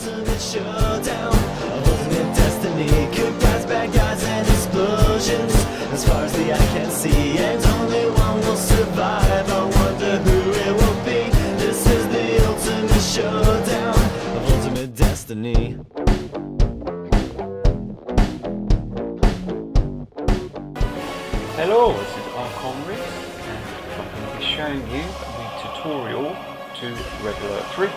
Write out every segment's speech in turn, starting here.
ultimate showdown of ultimate destiny. Goodbyes, bad guys, and explosions. As far as the eye can see, and only one will survive. I wonder who it will be. This is the ultimate showdown of ultimate destiny. Hello, this is Arkon, Rhys, and I'm going to be showing you the tutorial to Red Alert 3.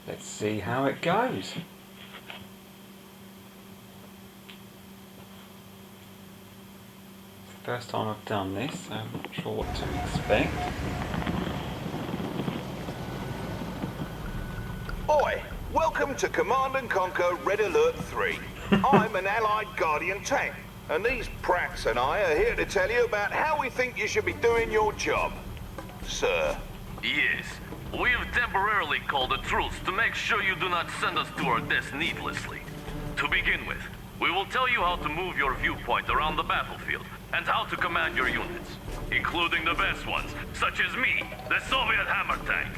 Let's see how it goes. It's the first time I've done this, so I'm not sure what to expect. Oi! Welcome to Command & Conquer Red Alert 3. I'm an allied Guardian tank, and these prats and I are here to tell you about how we think you should be doing your job. Sir. Yes, we have temporarily called a truce to make sure you do not send us to our death needlessly. To begin with, we will tell you how to move your viewpoint around the battlefield, and how to command your units, including the best ones, such as me, the Soviet hammer tank.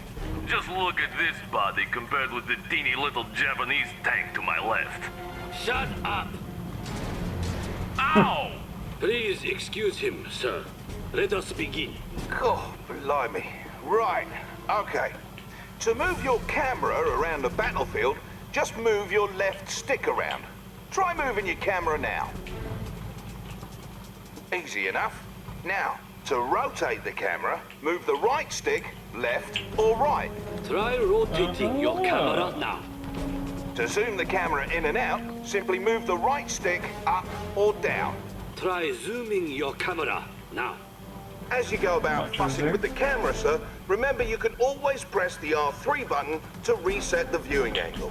Just look at this body compared with the teeny little Japanese tank to my left. Shut up! Ow! Please excuse him, sir. Let us begin. Oh, blimey. Right, okay. To move your camera around the battlefield, just move your left stick around. Try moving your camera now. Easy enough. Now, to rotate the camera, move the right stick, left or right. Try rotating your camera now. To zoom the camera in and out, simply move the right stick up or down. Try zooming your camera now. As you go about fussing with the camera, sir, remember you can always press the R3 button to reset the viewing angle.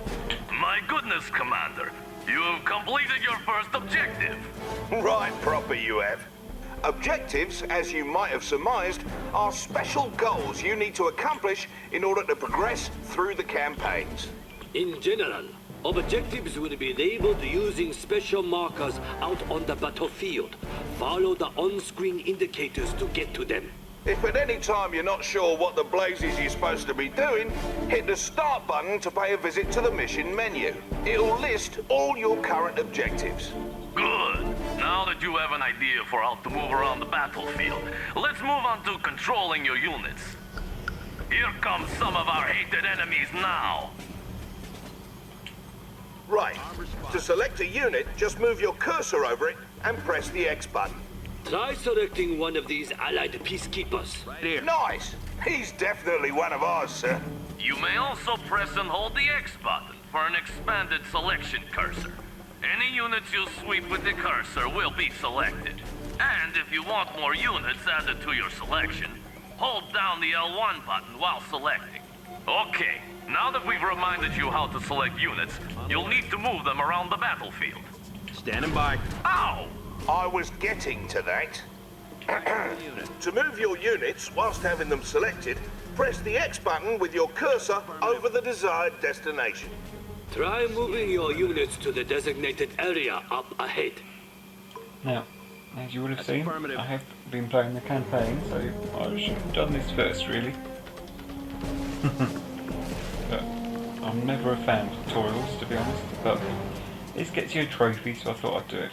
My goodness, Commander. You have completed your first objective. Right proper you have. Objectives, as you might have surmised, are special goals you need to accomplish in order to progress through the campaigns. In general, objectives will be labeled using special markers out on the battlefield. Follow the on-screen indicators to get to them. If at any time you're not sure what the blazes you're supposed to be doing, hit the Start button to pay a visit to the mission menu. It'll list all your current objectives. Good. Now that you have an idea for how to move around the battlefield, let's move on to controlling your units. Here come some of our hated enemies now. Right. To select a unit, just move your cursor over it and press the X button. Try selecting one of these allied peacekeepers. Right here. Nice! He's definitely one of ours, sir. You may also press and hold the X button for an expanded selection cursor. Any units you sweep with the cursor will be selected. And if you want more units added to your selection, hold down the L1 button while selecting. Okay, now that we've reminded you how to select units, you'll need to move them around the battlefield. Standing by. Ow! I was getting to that. To move your units whilst having them selected, press the X button with your cursor over the desired destination. Try moving your units to the designated area up ahead. Now, as you would have seen, I have been playing the campaign, so I should have done this first, really. But I'm never a fan of tutorials, to be honest, but this gets you a trophy, so I thought I'd do it.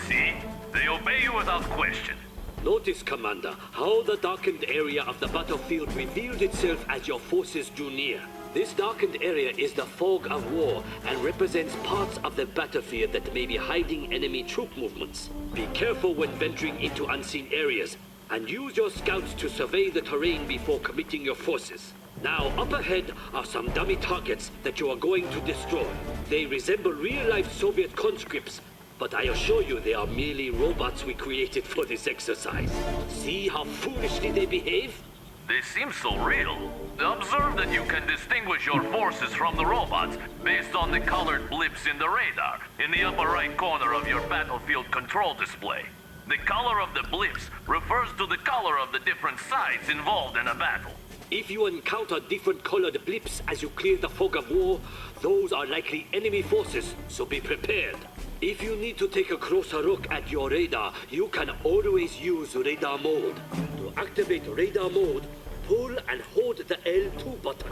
See? They obey you without question. Notice, Commander, how the darkened area of the battlefield revealed itself as your forces drew near. This darkened area is the fog of war and represents parts of the battlefield that may be hiding enemy troop movements. Be careful when venturing into unseen areas, and use your scouts to survey the terrain before committing your forces. Now, up ahead are some dummy targets that you are going to destroy. They resemble real-life Soviet conscripts, but I assure you they are merely robots we created for this exercise. See how foolishly they behave? They seem so real. Observe that you can distinguish your forces from the robots based on the colored blips in the radar in the upper right corner of your battlefield control display. The color of the blips refers to the color of the different sides involved in a battle. If you encounter different colored blips as you clear the fog of war, those are likely enemy forces, so be prepared. If you need to take a closer look at your radar, you can always use radar mode. To activate radar mode, pull and hold the L2 button.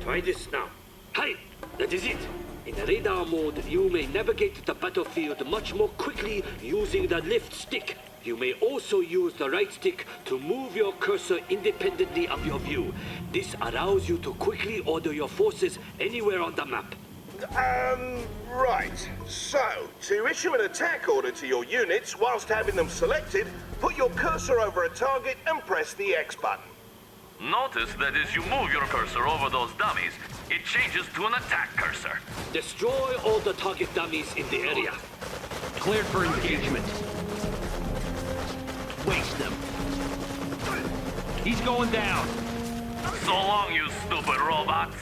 Try this now. Hi, that is it. In radar mode, you may navigate the battlefield much more quickly using the left stick. You may also use the right stick to move your cursor independently of your view. This allows you to quickly order your forces anywhere on the map. Right. So, to issue an attack order to your units whilst having them selected, put your cursor over a target and press the X button. Notice that as you move your cursor over those dummies, it changes to an attack cursor. Destroy all the target dummies in the area. Cleared for engagement. Waste them. He's going down. So long, you stupid robots.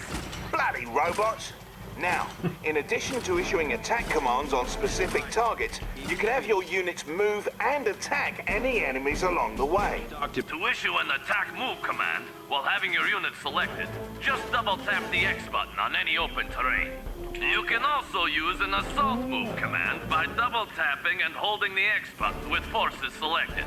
Bloody robots! Now, in addition to issuing attack commands on specific targets, you can have your units move and attack any enemies along the way. To issue an attack move command while having your unit selected, just double tap the X button on any open terrain. You can also use an assault move command by double tapping and holding the X button with forces selected.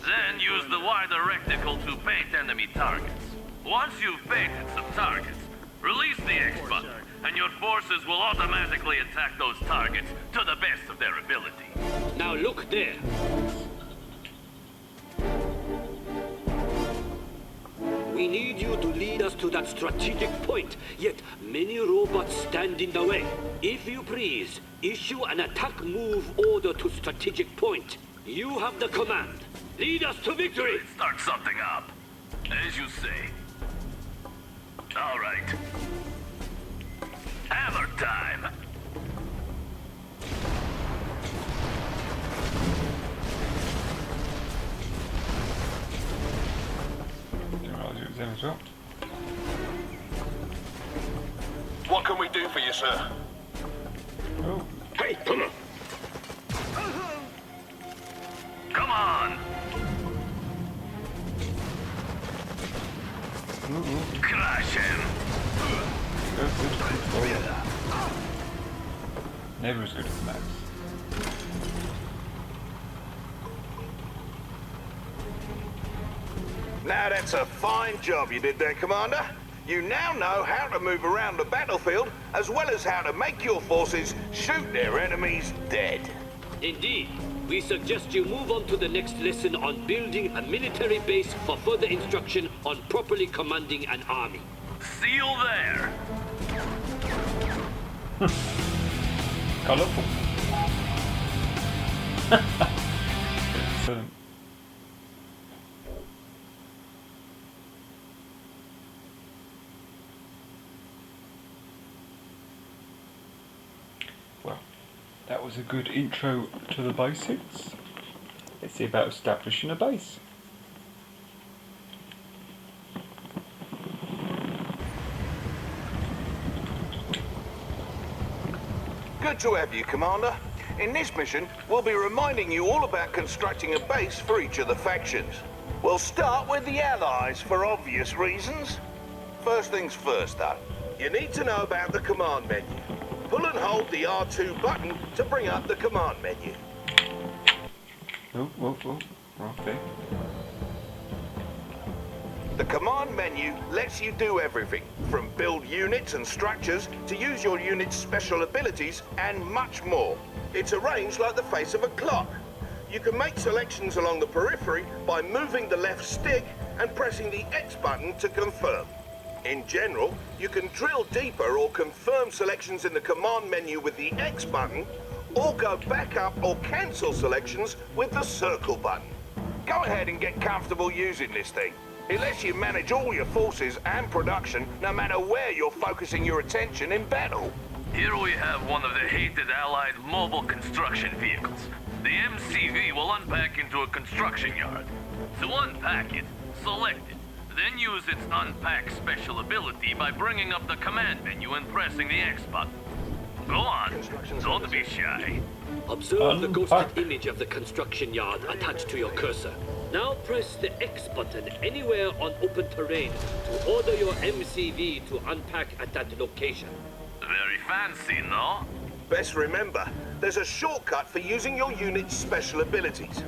Then use the wider reticle to paint enemy targets. Once you've painted some targets, release the X button, and your forces will automatically attack those targets to the best of their ability. Now look there. We need you to lead us to that strategic point, yet many robots stand in the way. If you please, issue an attack move order to strategic point. You have the command. Lead us to victory! Start something up. As you say. All right. Hammer time. Didn't realise it was them as well. What can we do for you, sir? Oh, Hey, come on! Come on. Crush him. good. Oh. Never as good as Max. Now that's a fine job you did there, Commander. You now know how to move around the battlefield, as well as how to make your forces shoot their enemies dead. Indeed. We suggest you move on to the next lesson on building a military base for further instruction on properly commanding an army. See you there. Colourful. Excellent. Well, that was a good intro to the basics. Let's see about establishing a base. Good to have you, Commander. In this mission, we'll be reminding you all about constructing a base for each of the factions. We'll start with the Allies for obvious reasons. First things first, though. You need to know about the command menu. Pull and hold the R2 button to bring up the command menu. Oh, okay. The command menu lets you do everything, from build units and structures to use your unit's special abilities and much more. It's arranged like the face of a clock. You can make selections along the periphery by moving the left stick and pressing the X button to confirm. In general, you can drill deeper or confirm selections in the command menu with the X button, or go back up or cancel selections with the circle button. Go ahead and get comfortable using this thing. It lets you manage all your forces and production no matter where you're focusing your attention in battle. Here we have one of the hated Allied mobile construction vehicles. The MCV will unpack into a construction yard. To unpack it, select it, then use its unpack special ability by bringing up the command menu and pressing the X button. Go on, don't be shy. Observe the ghosted image of the construction yard attached to your cursor. Now press the X button anywhere on open terrain to order your MCV to unpack at that location. Very fancy, no? Best remember, there's a shortcut for using your unit's special abilities.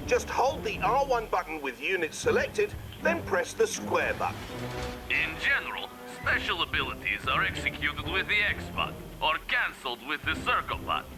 Just hold the R1 button with units selected, then press the square button. In general, Special abilities are executed with the X button, or cancelled with the circle button.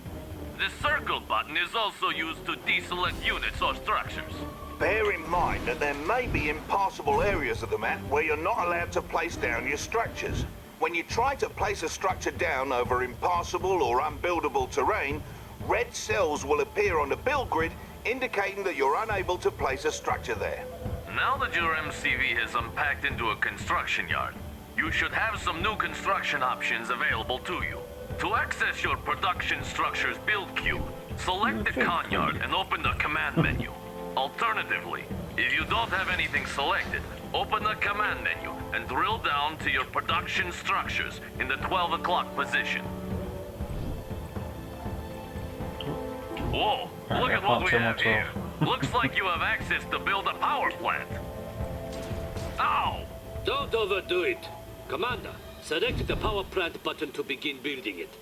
The circle button is also used to deselect units or structures. Bear in mind that there may be impassable areas of the map where you're not allowed to place down your structures. When you try to place a structure down over impassable or unbuildable terrain, red cells will appear on the build grid indicating that you're unable to place a structure there. Now that your MCV has unpacked into a construction yard, you should have some new construction options available to you. To access your production structure's build queue, select the con yard and open the command menu. Alternatively, if you don't have anything selected, open the command menu and drill down to your production structures in the 12 o'clock position. Whoa, look at what we have here. Looks like you have access to build a power plant. Ow! Don't overdo it. Commander, select the power plant button to begin building it.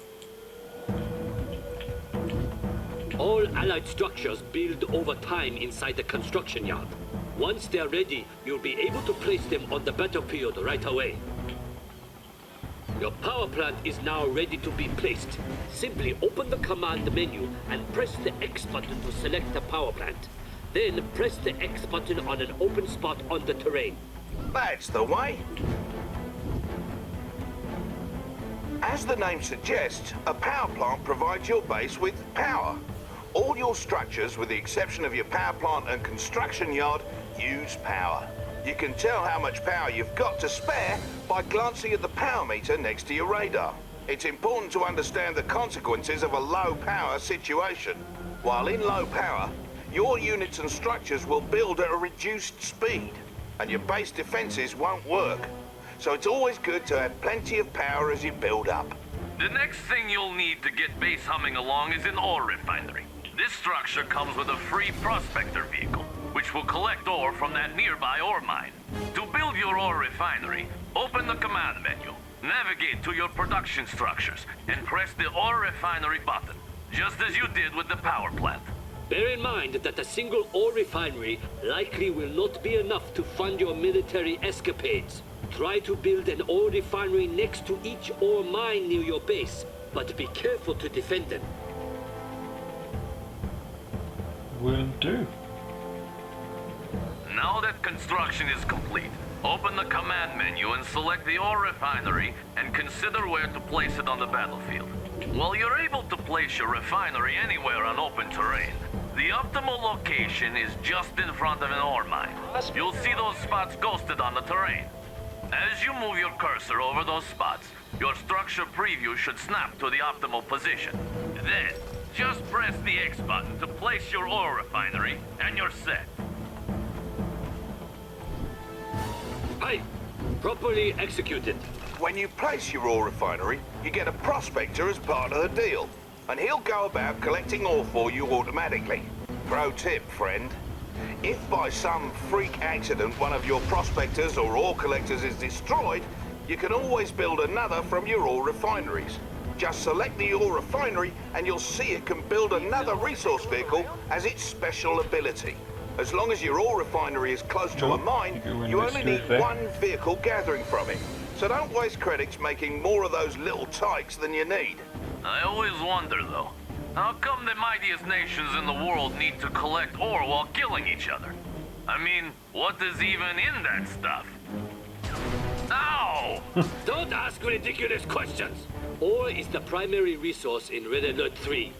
All allied structures build over time inside the construction yard. Once they're ready, you'll be able to place them on the battlefield right away. Your power plant is now ready to be placed. Simply open the command menu and press the X button to select the power plant. Then press the X button on an open spot on the terrain. That's the way. As the name suggests, a power plant provides your base with power. All your structures, with the exception of your power plant and construction yard, use power. You can tell how much power you've got to spare by glancing at the power meter next to your radar. It's important to understand the consequences of a low power situation. While in low power, your units and structures will build at a reduced speed, and your base defenses won't work. So it's always good to have plenty of power as you build up. The next thing you'll need to get base humming along is an ore refinery. This structure comes with a free prospector vehicle, which will collect ore from that nearby ore mine. To build your ore refinery, open the command menu, navigate to your production structures, and press the ore refinery button, just as you did with the power plant. Bear in mind that a single ore refinery likely will not be enough to fund your military escapades. Try to build an ore refinery next to each ore mine near your base, but be careful to defend them. Will do. Now that construction is complete, open the command menu and select the ore refinery and consider where to place it on the battlefield. While you're able to place your refinery anywhere on open terrain, the optimal location is just in front of an ore mine. You'll see those spots ghosted on the terrain. As you move your cursor over those spots, your structure preview should snap to the optimal position. Then, just press the X button to place your ore refinery, and you're set. Aye, properly executed. When you place your ore refinery, you get a prospector as part of the deal, and he'll go about collecting ore for you automatically. Pro tip, friend. If by some freak accident one of your prospectors or ore collectors is destroyed, you can always build another from your ore refineries. Just select the ore refinery and you'll see it can build another resource vehicle as its special ability. As long as your ore refinery is close to a mine, you only need one vehicle gathering from it. So don't waste credits making more of those little tykes than you need. I always wonder, though, how come the mightiest nations in the world need to collect ore while killing each other? I mean, what is even in that stuff? Ow! Don't ask ridiculous questions. Ore is the primary resource in Red Alert 3.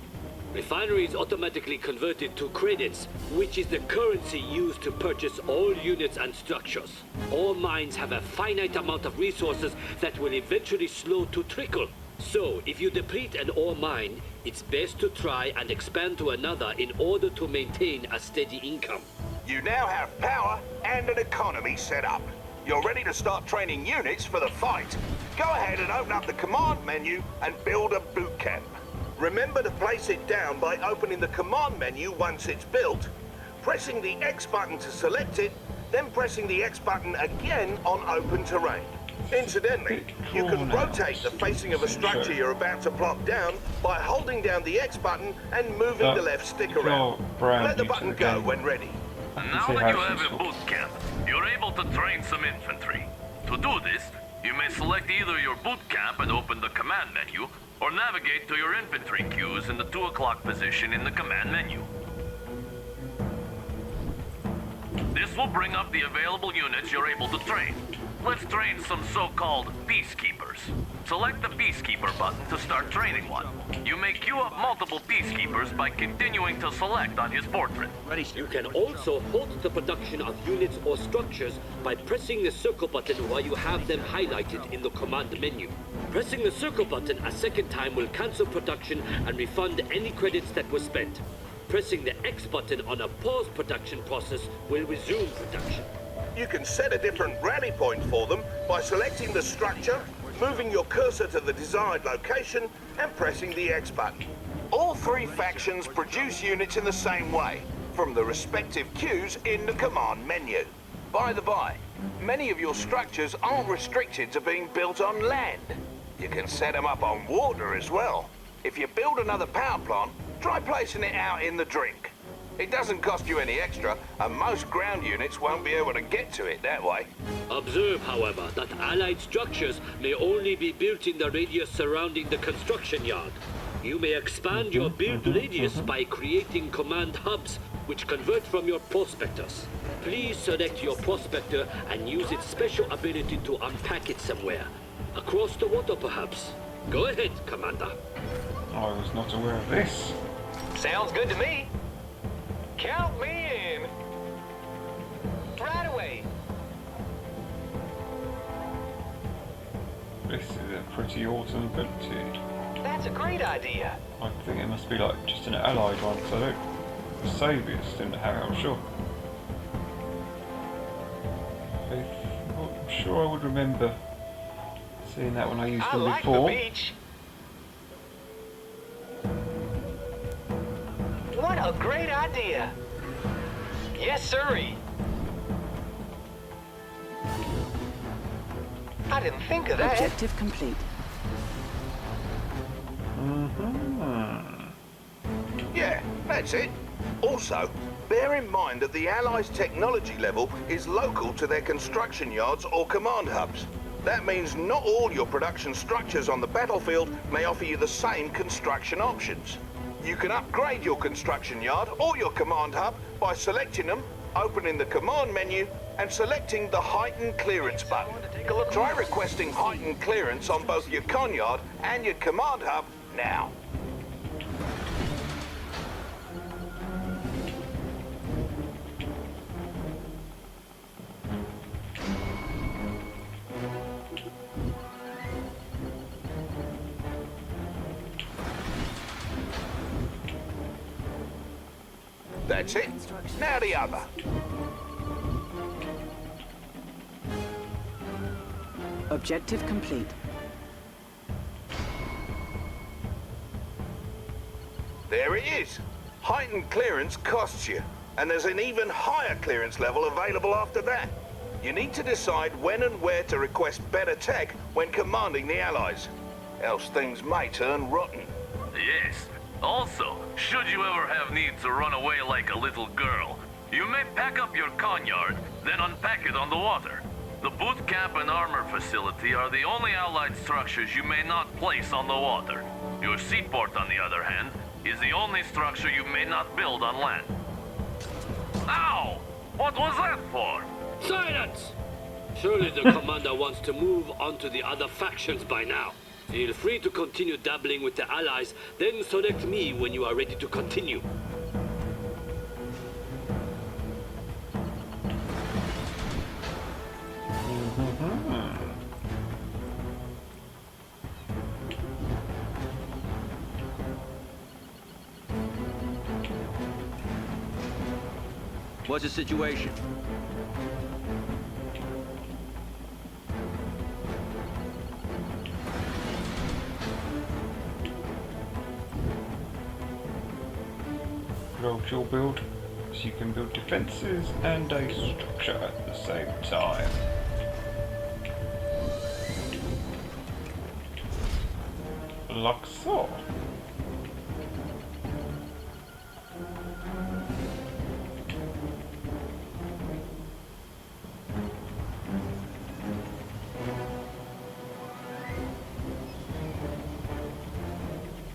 Refineries automatically converted to credits, which is the currency used to purchase all units and structures. All mines have a finite amount of resources that will eventually slow to trickle. So, if you deplete an ore mine, it's best to try and expand to another in order to maintain a steady income. You now have power and an economy set up. You're ready to start training units for the fight. Go ahead and open up the command menu and build a boot camp. Remember to place it down by opening the command menu once it's built, pressing the X button to select it, then pressing the X button again on open terrain. Incidentally, you can rotate the facing of a structure you're about to plop down by holding down the X button and moving the left stick around. Let the button go when ready. Now that you have a boot camp, you're able to train some infantry. To do this, You may select either your boot camp and open the command menu, or navigate to your infantry queues in the 2 o'clock position in the command menu. This will bring up the available units you're able to train. Let's train some so-called peacekeepers. Select the peacekeeper button to start training one. You may queue up multiple peacekeepers by continuing to select on his portrait. You can also halt the production of units or structures by pressing the circle button while you have them highlighted in the command menu. Pressing the circle button a second time will cancel production and refund any credits that were spent. Pressing the X button on a pause production process will resume production. You can set a different rally point for them by selecting the structure, moving your cursor to the desired location, and pressing the X button. All 3 factions produce units in the same way, from the respective queues in the command menu. By the by, many of your structures aren't restricted to being built on land. You can set them up on water as well. If you build another power plant, try placing it out in the drink. It doesn't cost you any extra, and most ground units won't be able to get to it that way. Observe, however, that allied structures may only be built in the radius surrounding the construction yard. You may expand your build radius by creating command hubs, which convert from your prospectors. Please select your prospector and use its special ability to unpack it somewhere. Across the water, perhaps. Go ahead, Commander. I was not aware of this. Sounds good to me. Count me in. Right away. This is a pretty awesome ability. That's a great idea. I think it must be like just an allied one, because I don't... The Saviors didn't have it, I'm sure. I'm sure I would remember seeing that when I used I them like before. the beach. What a great idea. Yes, sirree. I didn't think of that. Objective complete. Yeah, that's it. Also, bear in mind that the Allies' technology level is local to their construction yards or command hubs. That means not all your production structures on the battlefield may offer you the same construction options. You can upgrade your construction yard or your command hub by selecting them, opening the command menu, and selecting the heightened clearance button. Try requesting heightened clearance on both your con yard and your command hub now. That's it. Now the other. Objective complete. There it is. Heightened clearance costs you, and there's an even higher clearance level available after that. You need to decide when and where to request better tech when commanding the Allies, else things may turn rotten. Yes. Also, should you ever have need to run away like a little girl, you may pack up your con yard, then unpack it on the water. The boot camp and armor facility are the only allied structures you may not place on the water. Your seaport, on the other hand, is the only structure you may not build on land. Ow! What was that for? Silence! Surely the commander wants to move on to the other factions by now. Feel free to continue dabbling with the allies, then select me when you are ready to continue. What's the situation? Roll your build, so you can build defences and a structure at the same time. Like so.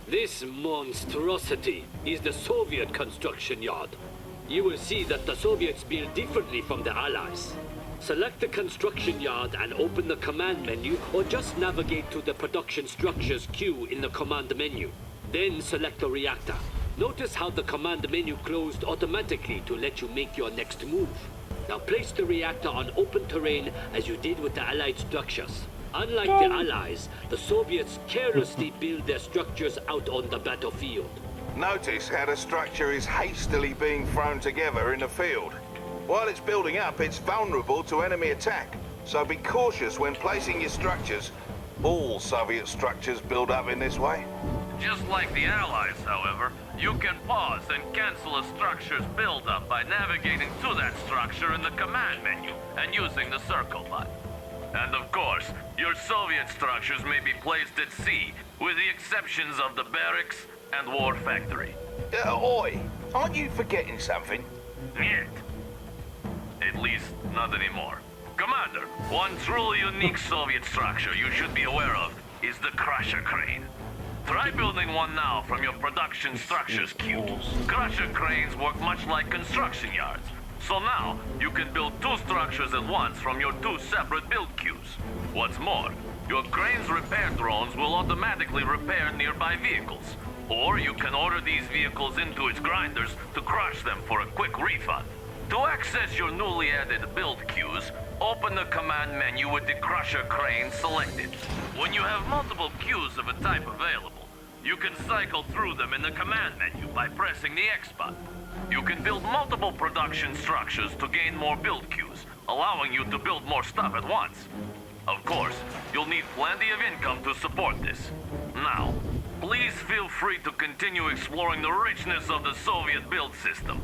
This monstrosity is the Soviet construction yard. You will see that the Soviets build differently from the Allies. Select the construction yard and open the command menu, or just navigate to the production structures queue in the command menu. Then select the reactor. Notice how the command menu closed automatically to let you make your next move. Now place the reactor on open terrain as you did with the Allied structures. Unlike the Allies, the Soviets carelessly build their structures out on the battlefield. Notice how the structure is hastily being thrown together in the field. While it's building up, it's vulnerable to enemy attack. So be cautious when placing your structures. All Soviet structures build up in this way. Just like the Allies, however, you can pause and cancel a structure's build-up by navigating to that structure in the command menu and using the circle button. And of course, your Soviet structures may be placed at sea, with the exceptions of the barracks and war factory. Oi, aren't you forgetting something? Yet. At least, not anymore. Commander, one truly unique Soviet structure you should be aware of is the Crusher Crane. Try building one now from your production structures queue. Crusher cranes work much like construction yards. So now, you can build 2 structures at once from your 2 separate build queues. What's more, your crane's repair drones will automatically repair nearby vehicles. Or you can order these vehicles into its grinders to crush them for a quick refund. To access your newly added build queues, open the command menu with the Crusher Crane selected. When you have multiple queues of a type available, you can cycle through them in the command menu by pressing the X button. You can build multiple production structures to gain more build queues, allowing you to build more stuff at once. Of course, you'll need plenty of income to support this. Now, please feel free to continue exploring the richness of the Soviet build system.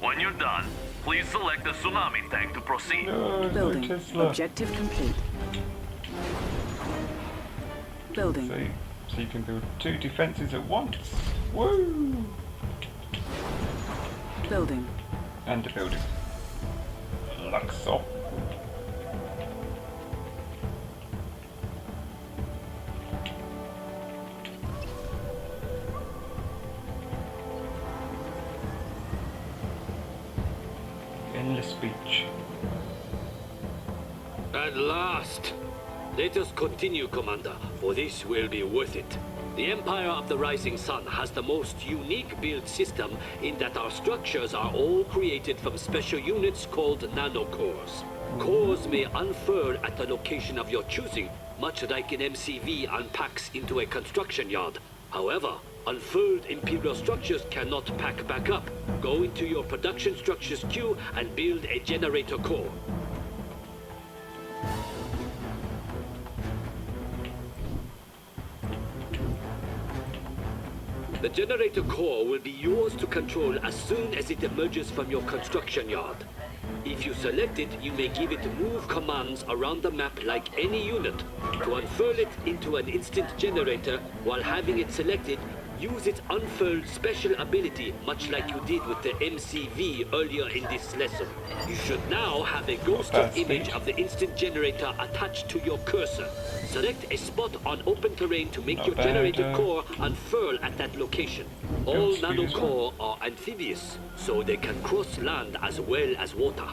When you're done, please select the tsunami tank to proceed. Building. Objective complete. Building. See? So you can build 2 defenses at once. Woo! Building. And a building. Luxor. Endless beach. At last! Let us continue, Commander, for this will be worth it. The Empire of the Rising Sun has the most unique build system in that our structures are all created from special units called nanocores. Cores may unfurl at the location of your choosing, much like an MCV unpacks into a construction yard. However, unfurled Imperial structures cannot pack back up. Go into your production structures queue and build a generator core. The generator core will be yours to control as soon as it emerges from your construction yard. If you select it, you may give it move commands around the map like any unit. To unfurl it into an instant generator while having it selected, use its unfurled special ability, much like you did with the MCV earlier in this lesson. You should now have a ghosted image of the instant generator attached to your cursor. Select a spot on open terrain to make your generator core unfurl at that location. All nanocore are amphibious, so they can cross land as well as water.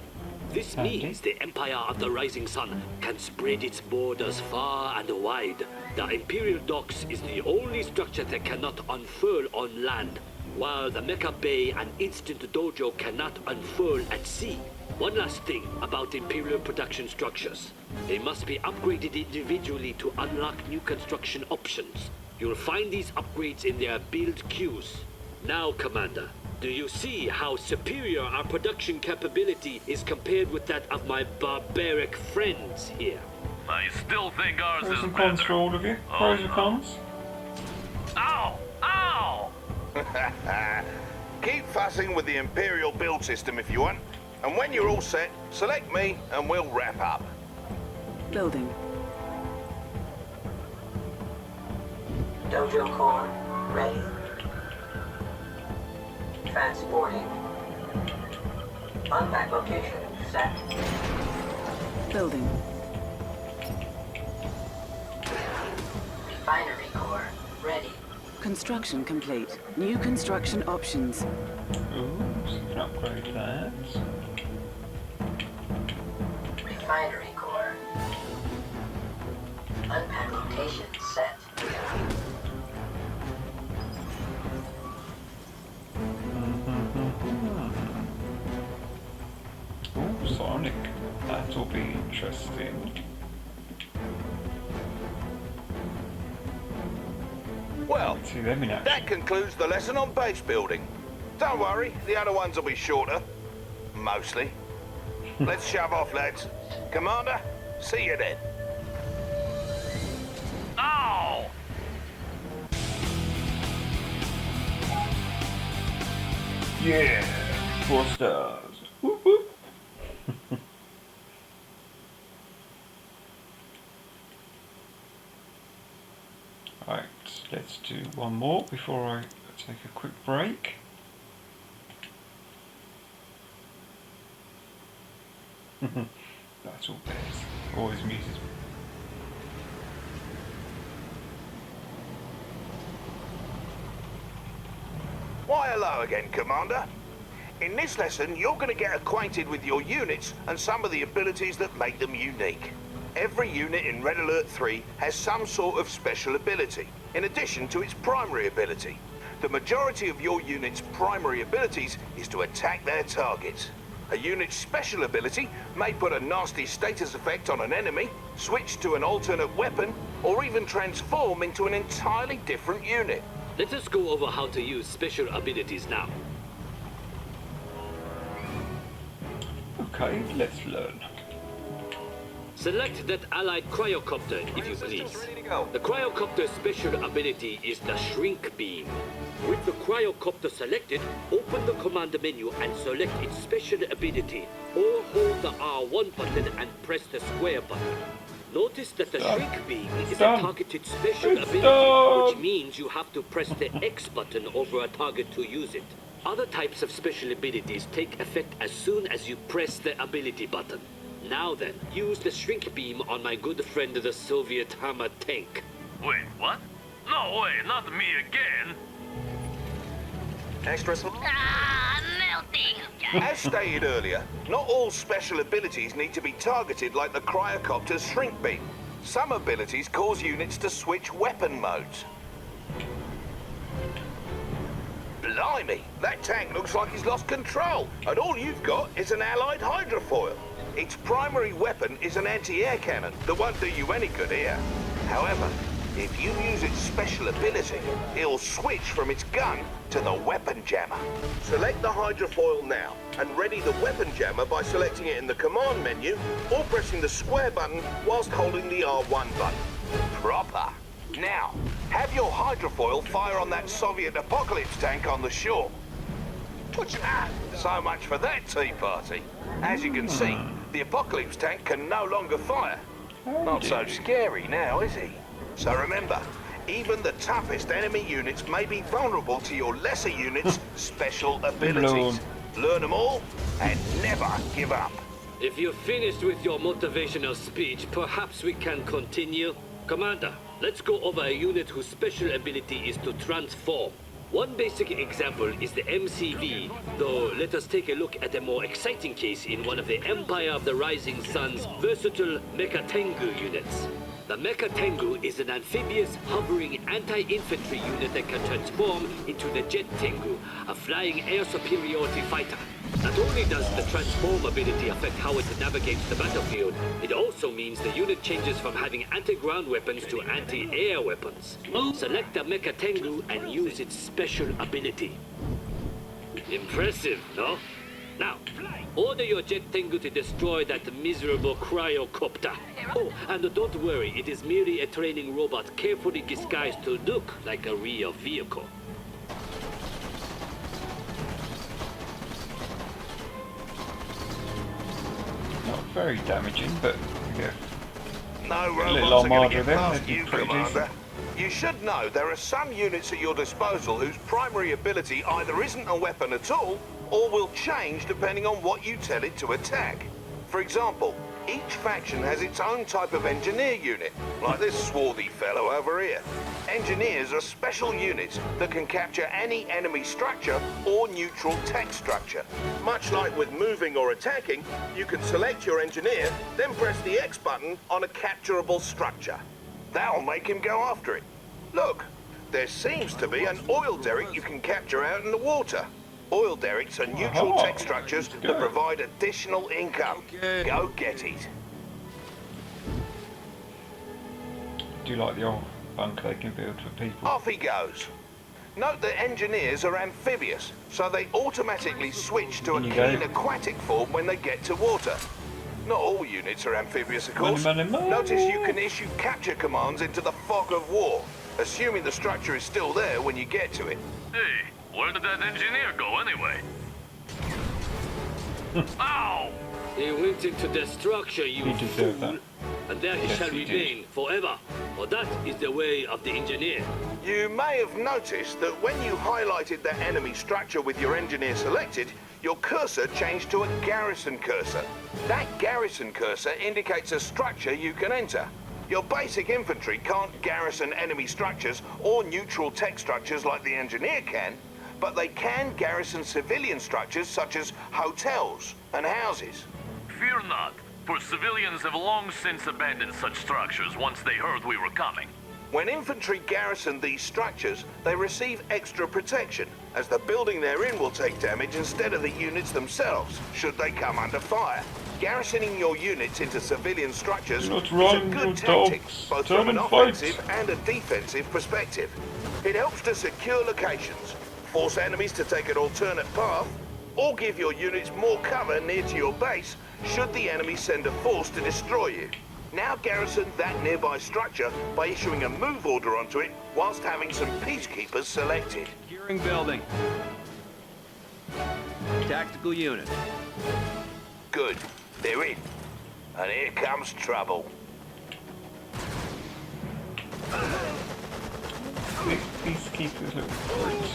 This means the Empire of the Rising Sun can spread its borders far and wide. The Imperial Docks is the only structure that cannot unfurl on land, while the Mecha Bay and Instant Dojo cannot unfurl at sea. One last thing about Imperial production structures. They must be upgraded individually to unlock new construction options. You'll find these upgrades in their build queues. Now, Commander, do you see how superior our production capability is compared with that of my barbaric friends here? I still think ours Pros is and cons better. for all of you. Pros and cons. Ow! Ow! Keep fussing with the Imperial build system if you want. And when you're all set, select me and we'll wrap up. Building. Dojo core ready. Transporting. Unpack location set. Building. Refinery core ready. Construction complete. New construction options. Ooh, so we can upgrade that. Refinery core. Unpack rotation set. Ooh, Sonic. That'll be interesting. Well, See them in action. that concludes the lesson on base building. Don't worry, the other ones will be shorter. Mostly. Let's shove off, lads. Commander, see you then. Ow! Yeah! 4 stars. Whoop whoop. Right, let's do one more before I take a quick break. That's all bears. Always amuses me. Why, hello again, Commander. In this lesson, you're going to get acquainted with your units and some of the abilities that make them unique. Every unit in Red Alert 3 has some sort of special ability, in addition to its primary ability. The majority of your unit's primary abilities is to attack their targets. A unit's special ability may put a nasty status effect on an enemy, switch to an alternate weapon, or even transform into an entirely different unit. Let us go over how to use special abilities now. Okay, let's learn. Select that allied cryocopter, if you please. The cryocopter's special ability is the Shrink Beam. With the cryocopter selected, open the command menu and select its special ability, or hold the R1 button and press the square button. Notice that the Shrink Beam is a targeted special ability, which means you have to press the X button over a target to use it. Other types of special abilities take effect as soon as you press the ability button. Now then, use the Shrink Beam on my good friend the Soviet Hammer tank. Wait, what? No way, not me again! Extra As stated earlier, not all special abilities need to be targeted like the cryocopter's Shrink Beam. Some abilities cause units to switch weapon modes. Blimey, that tank looks like he's lost control, and all you've got is an allied hydrofoil. Its primary weapon is an anti-air cannon that won't do you any good here. However, if you use its special ability, it'll switch from its gun to the weapon jammer. Select the hydrofoil now, and ready the weapon jammer by selecting it in the command menu, or pressing the square button whilst holding the R1 button. Proper. Now, have your hydrofoil fire on that Soviet apocalypse tank on the shore. So much for that tea party. As you can see, the apocalypse tank can no longer fire. Not so scary now, is he? So remember, even the toughest enemy units may be vulnerable to your lesser units' special abilities. Learn them all, and never give up. If you're finished with your motivational speech, perhaps we can continue. Commander, let's go over a unit whose special ability is to transform. One basic example is the MCV, though let us take a look at a more exciting case in one of the Empire of the Rising Sun's versatile Mecha Tengu units. The Mecha Tengu is an amphibious, hovering anti-infantry unit that can transform into the Jet Tengu, a flying air superiority fighter. Not only does the transform ability affect how it navigates the battlefield, it also means the unit changes from having anti-ground weapons to anti-air weapons. Select the Mecha Tengu and use its special ability. Impressive, no? Now, order your Jet Tengu to destroy that miserable cryocopter. Oh, and don't worry, it is merely a training robot carefully disguised to look like a real vehicle. Not very damaging, but yeah. No little robots are going armada to get then, past they'd be you, pretty Commander. You should know there are some units at your disposal whose primary ability either isn't a weapon at all, or will change depending on what you tell it to attack. For example, Each faction has its own type of engineer unit, like this swarthy fellow over here. Engineers are special units that can capture any enemy structure or neutral tech structure. Much like with moving or attacking, you can select your engineer, then press the X button on a capturable structure. That'll make him go after it. Look, there seems to be an oil derrick you can capture out in the water. Oil derricks are neutral tech structures that provide additional income. Go get it. Do you like the old bunker they can build for people? Off he goes. Note that engineers are amphibious, so they automatically switch to a keen aquatic form when they get to water. Not all units are amphibious, of course. Notice you can issue capture commands into the fog of war, assuming the structure is still there when you get to it. Hey, where did that engineer go anyway? Ow! He went into the structure, you He deserved fool, that. and there he Yes, shall he did. remain forever. For that is the way of the engineer. You may have noticed that when you highlighted that enemy structure with your engineer selected, your cursor changed to a garrison cursor. That garrison cursor indicates a structure you can enter. Your basic infantry can't garrison enemy structures or neutral tech structures like the engineer can, but they can garrison civilian structures such as hotels and houses. Fear not, for civilians have long since abandoned such structures once they heard we were coming. When infantry garrison these structures, they receive extra protection, as the building they're in will take damage instead of the units themselves, should they come under fire. Garrisoning your units into civilian structures Do not is a run, good you tactic, dogs. both Turn from an and fight. offensive and a defensive perspective. It helps to secure locations, force enemies to take an alternate path, or give your units more cover near to your base should the enemy send a force to destroy you. Now garrison that nearby structure by issuing a move order onto it whilst having some peacekeepers selected. Securing building. Tactical unit. Good. They're in. And here comes trouble. Peacekeepers look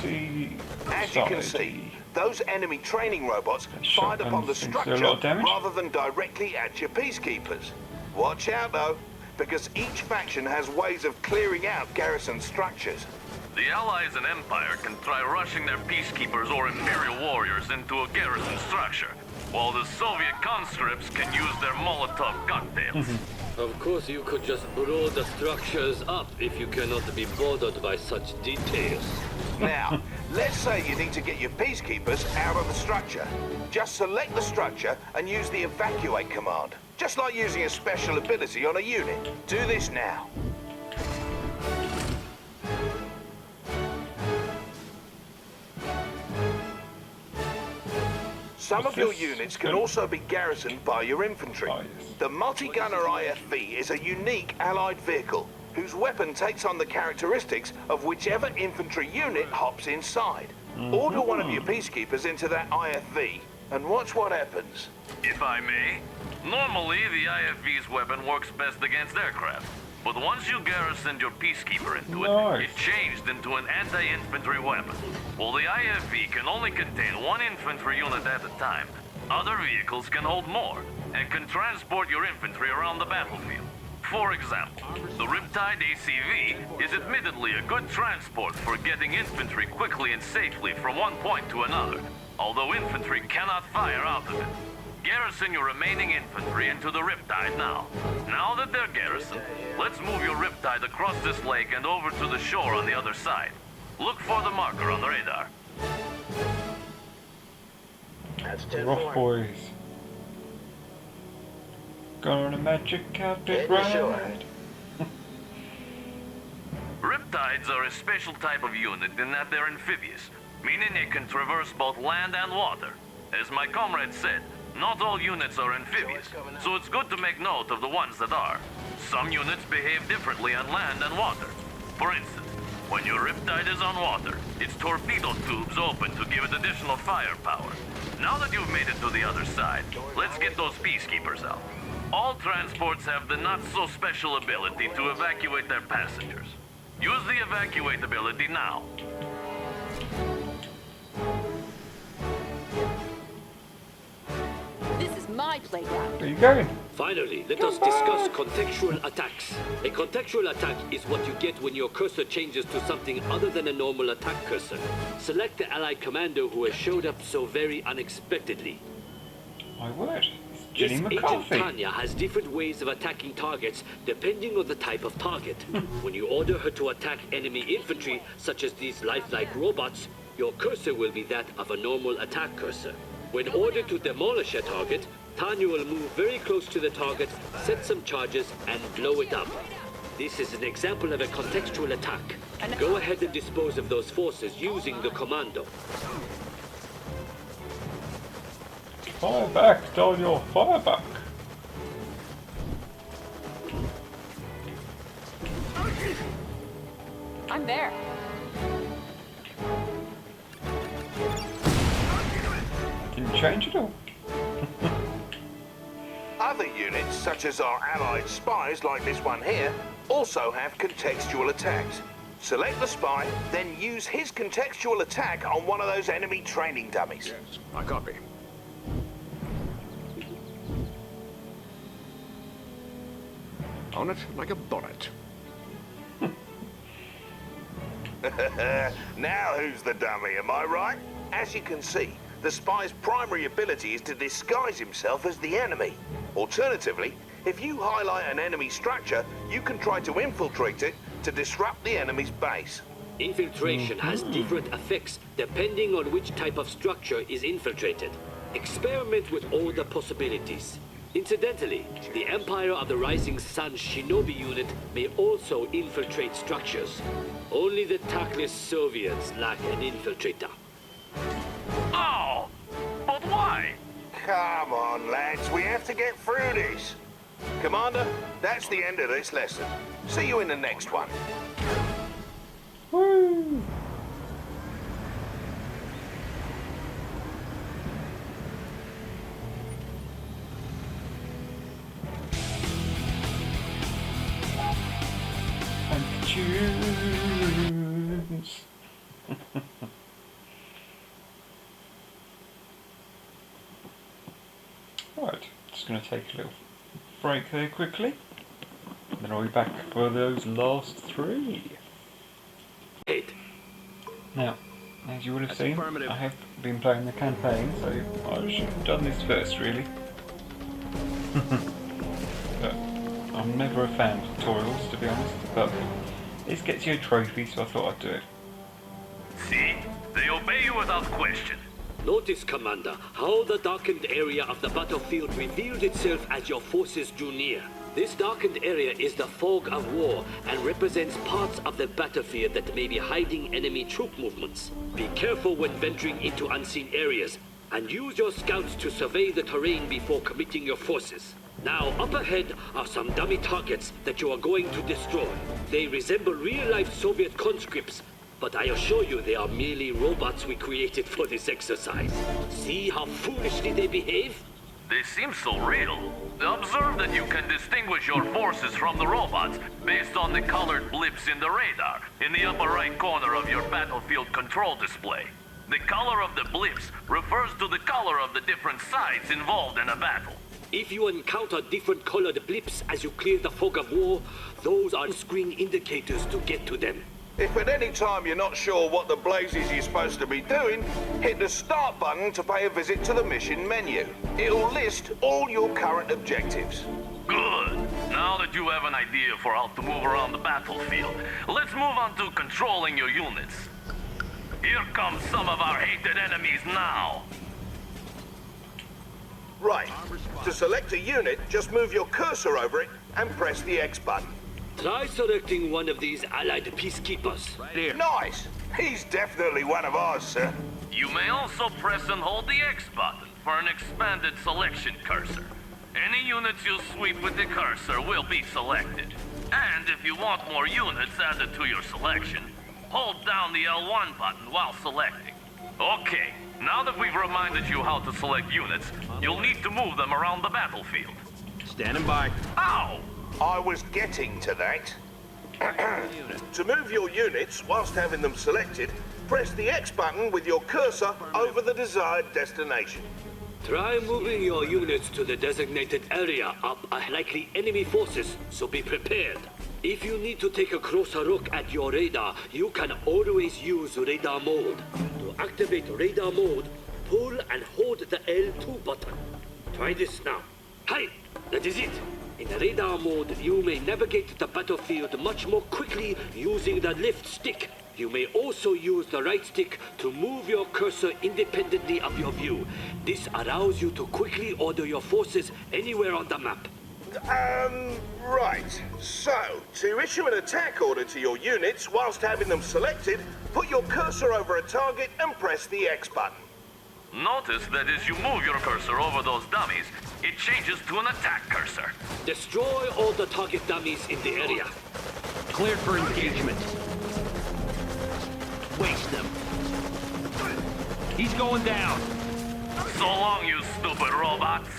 pretty As you can solid. see, those enemy training robots Shotguns fired upon the seem to do a structure lot of damage. rather than directly at your peacekeepers. Watch out though, because each faction has ways of clearing out garrison structures. The Allies and Empire can try rushing their peacekeepers or Imperial warriors into a garrison structure, while the Soviet conscripts can use their Molotov cocktails. Of course, you could just blow the structures up if you cannot be bothered by such details. Now, let's say you need to get your peacekeepers out of the structure. Just select the structure and use the evacuate command. Just like using a special ability on a unit. Do this now. Some of your units can also be garrisoned by your infantry. Oh, yes. The multi-gunner IFV is a unique allied vehicle whose weapon takes on the characteristics of whichever infantry unit hops inside. Order one of your peacekeepers into that IFV and watch what happens. If I may, normally the IFV's weapon works best against aircraft. But once you garrisoned your peacekeeper into Nice. it changed into an anti-infantry weapon. Well, the IFV can only contain one infantry unit at a time. Other vehicles can hold more, and can transport your infantry around the battlefield. For example, the Riptide ACV is admittedly a good transport for getting infantry quickly and safely from one point to another, although infantry cannot fire out of it. Garrison your remaining infantry into the Riptide now. Now that they're garrisoned, let's move your Riptide across this lake and over to the shore on the other side. Look for the marker on the radar. That's Rough boys. Going on a magic carpet Head to shore. ride. Riptides are a special type of unit in that they're amphibious, meaning they can traverse both land and water. As my comrade said, not all units are amphibious, so it's good to make note of the ones that are. Some units behave differently on land and water. For instance, when your Riptide is on water, its torpedo tubes open to give it additional firepower. Now that you've made it to the other side, let's get those peacekeepers out. All transports have the not-so-special ability to evacuate their passengers. Use the evacuate ability now. This is my playground. Where are you going? Finally, let us discuss contextual attacks. A contextual attack is what you get when your cursor changes to something other than a normal attack cursor. Select the allied commander who has showed up so very unexpectedly. My word. It's This Jenny agent McCarthy. Tanya has different ways of attacking targets depending on the type of target. When you order her to attack enemy infantry, such as these lifelike robots, your cursor will be that of a normal attack cursor. When ordered to demolish a target, Tanya will move very close to the target, set some charges, and blow it up. This is an example of a contextual attack. Go ahead and dispose of those forces using the commando. Fire back, Daniel, fire back. I'm there. Didn't change at all. Other units, such as our allied spies like this one here, also have contextual attacks. Select the spy, then use his contextual attack on one of those enemy training dummies. Yes, I copy. On it like a bonnet. Now who's the dummy, am I right? As you can see, the spy's primary ability is to disguise himself as the enemy. Alternatively, if you highlight an enemy structure, you can try to infiltrate it to disrupt the enemy's base. Infiltration has different effects depending on which type of structure is infiltrated. Experiment with all the possibilities. Incidentally, the Empire of the Rising Sun Shinobi unit may also infiltrate structures. Only the tactless Soviets lack an infiltrator. Oh! But why? Come on, lads, we have to get through this. Commander, that's the end of this lesson. See you in the next one. Woo! And tunes. Right, just going to take a little break there quickly. Then I'll be back for those last three. Now, as you would have seen, I have been playing the campaign, so I should have done this first, really. But I'm never a fan of tutorials, to be honest, but this gets you a trophy, so I thought I'd do it. See? They obey you without question. Notice, Commander, how the darkened area of the battlefield revealed itself as your forces drew near. This darkened area is the fog of war and represents parts of the battlefield that may be hiding enemy troop movements. Be careful when venturing into unseen areas, and use your scouts to survey the terrain before committing your forces. Now, up ahead are some dummy targets that you are going to destroy. They resemble real-life Soviet conscripts, but I assure you they are merely robots we created for this exercise. See how foolishly they behave? They seem so real. Observe that you can distinguish your forces from the robots based on the colored blips in the radar in the upper right corner of your battlefield control display. The color of the blips refers to the color of the different sides involved in a battle. If you encounter different colored blips as you clear the fog of war, those are screen indicators to get to them. If at any time you're not sure what the blazes you're supposed to be doing, hit the start button to pay a visit to the mission menu. It'll list all your current objectives. Good. Now that you have an idea for how to move around the battlefield, let's move on to controlling your units. Here come some of our hated enemies now. Right. To select a unit, just move your cursor over it and press the X button. Try selecting one of these allied peacekeepers. Right here. Nice. He's definitely one of ours, sir. You may also press and hold the X button for an expanded selection cursor. Any units you sweep with the cursor will be selected. And if you want more units added to your selection, hold down the L1 button while selecting. Okay, now that we've reminded you how to select units, you'll need to move them around the battlefield. Standing by. Ow! I was getting to that. To move your units whilst having them selected, press the X button with your cursor over the desired destination. Try moving your units to the designated area of likely enemy forces, so be prepared. If you need to take a closer look at your radar, you can always use radar mode. To activate radar mode, pull and hold the L2 button. Try this now. Hi, that is it. In radar mode, you may navigate the battlefield much more quickly using the left stick. You may also use the right stick to move your cursor independently of your view. This allows you to quickly order your forces anywhere on the map. Right. So, to issue an attack order to your units whilst having them selected, put your cursor over a target and press the X button. Notice that as you move your cursor over those dummies, it changes to an attack cursor. Destroy all the target dummies in the area. Cleared for engagement. Waste them. He's going down. So long, you stupid robots.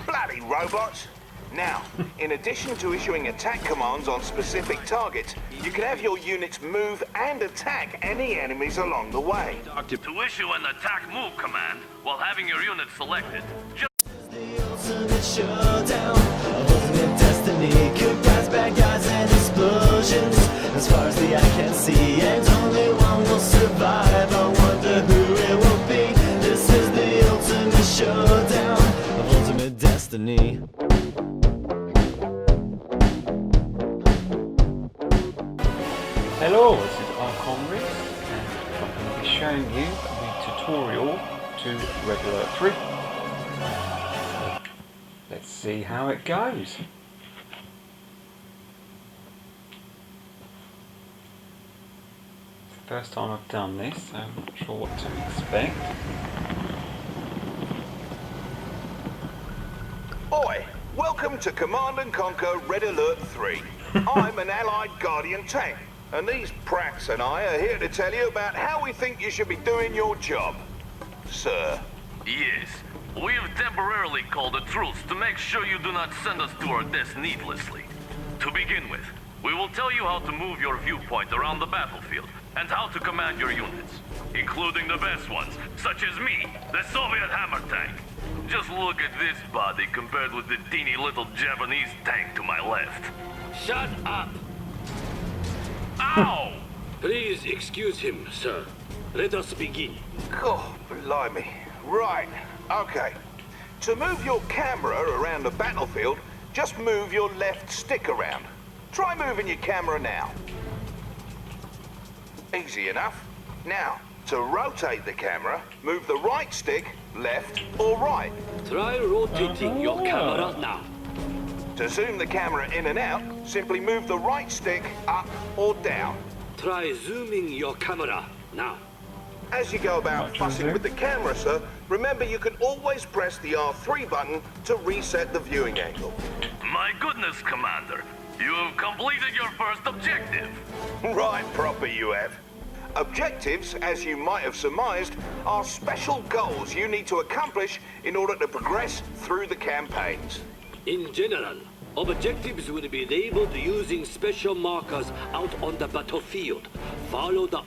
Bloody robots! Now, in addition to issuing attack commands on specific targets, you can have your units move and attack any enemies along the way. To issue an attack move command while having your unit selected, just The ultimate showdown, ultimate destiny, good guys, bad guys, and explosions. As far as the eye can see, and only one will survive. I wonder who it will be. This is the ultimate showdown of ultimate destiny. Hello, this is Arkon, Rhys, and I'm going to be showing you the tutorial to Red Alert 3. Let's see how it goes. It's the first time I've done this, so I'm not sure what to expect. Oi! Welcome to Command and Conquer Red Alert 3. I'm an Allied Guardian tank, and these pracks and I are here to tell you about how we think you should be doing your job. Sir. yes, we've temporarily called a truce to make sure you do not send us to our deaths needlessly. To begin with, we will tell you how to move your viewpoint around the battlefield and how to command your units, including the best ones, such as me, the Soviet hammer tank. Just look at this body compared with the teeny little Japanese tank to my left. Shut up! Ow! Please excuse him, sir. Let us begin. God, blimey. Right, okay. To move your camera around the battlefield, just move your left stick around. Try moving your camera now. Easy enough. Now, to rotate the camera, move the right stick, left or right. Try rotating your camera now. To zoom the camera in and out, simply move the right stick up or down. Try zooming your camera now. As you go about fussing with the camera, sir, remember you can always press the R3 button to reset the viewing angle. My goodness, Commander. You have completed your first objective. Right, proper you have. Objectives, as you might have surmised, are special goals you need to accomplish in order to progress through the campaigns. In general, objectives will be labeled using special markers out on the battlefield. Follow the